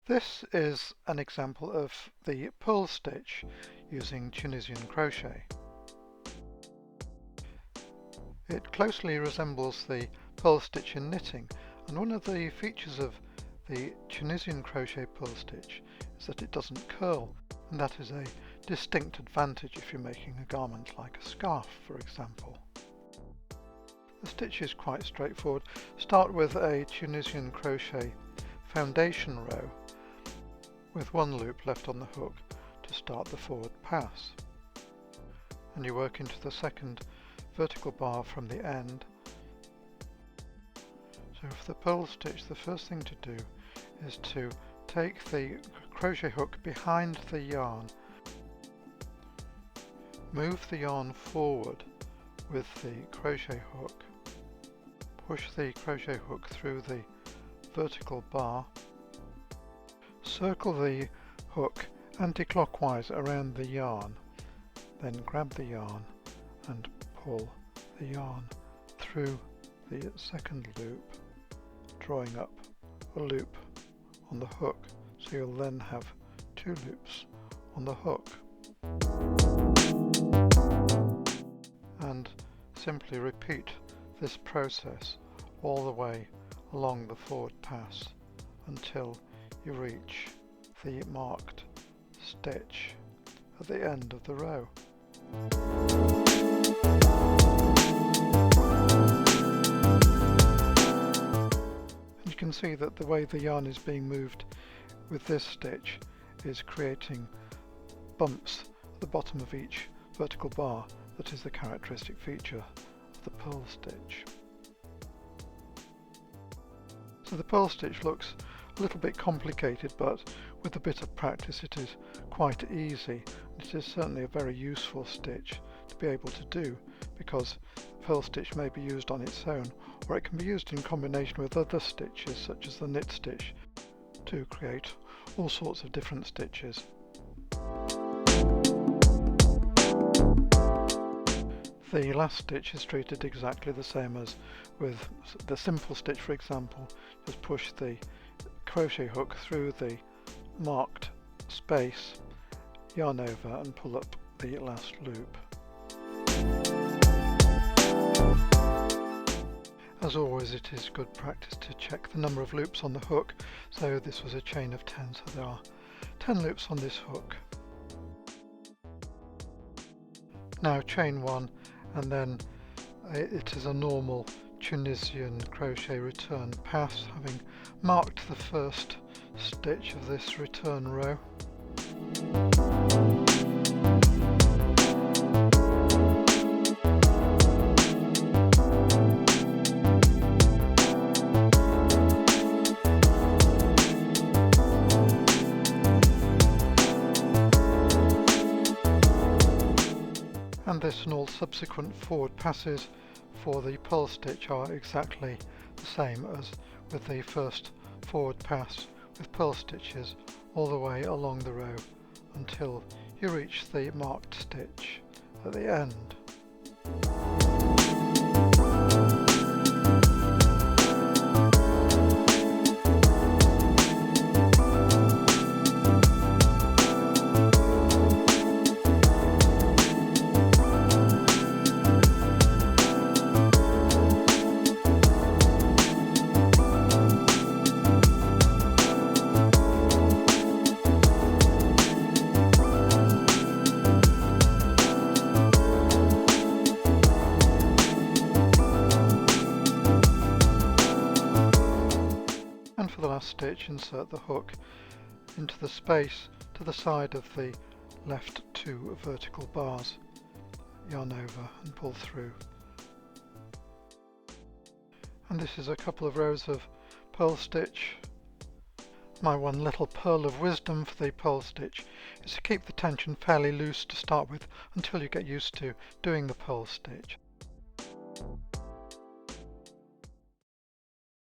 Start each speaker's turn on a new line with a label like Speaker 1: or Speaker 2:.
Speaker 1: This is an example of the purl stitch using Tunisian crochet. It closely resembles the purl stitch in knitting, and one of the features of the Tunisian crochet purl stitch is that it doesn't curl, and that is a distinct advantage if you're making a garment like a scarf, for example. The stitch is quite straightforward. Start with a Tunisian crochet foundation row with one loop left on the hook to start the forward pass, and you work into the second vertical bar from the end. So for the purl stitch, the first thing to do is to take the crochet hook behind the yarn, move the yarn forward with the crochet hook, push the crochet hook through the vertical bar, circle the hook anti-clockwise around the yarn, then grab the yarn and pull the yarn through the second loop, drawing up a loop on the hook, so you'll then have two loops on the hook. And simply repeat this process all the way along the forward pass until you reach the marked stitch at the end of the row. And you can see that the way the yarn is being moved with this stitch is creating bumps at the bottom of each vertical bar. That is the characteristic feature of the purl stitch. So the purl stitch looks a little bit complicated, but with a bit of practice it is quite easy. It is certainly a very useful stitch to be able to do, because the purl stitch may be used on its own, or it can be used in combination with other stitches such as the knit stitch to create all sorts of different stitches. The last stitch is treated exactly the same as with the simple stitch, for example. Just push the crochet hook through the marked space, yarn over and pull up the last loop. As always, it is good practice to check the number of loops on the hook, so this was a chain of 10, so there are 10 loops on this hook. Now chain 1, and then it is a normal Tunisian crochet return pass, having marked the first stitch of this return row. And this and all subsequent forward passes for the purl stitch are exactly the same as with the first forward pass, with purl stitches all the way along the row until you reach the marked stitch at the end. And for the last stitch, insert the hook into the space to the side of the left two vertical bars, yarn over and pull through. And this is a couple of rows of purl stitch. My one little pearl of wisdom for the purl stitch is to keep the tension fairly loose to start with until you get used to doing the purl stitch.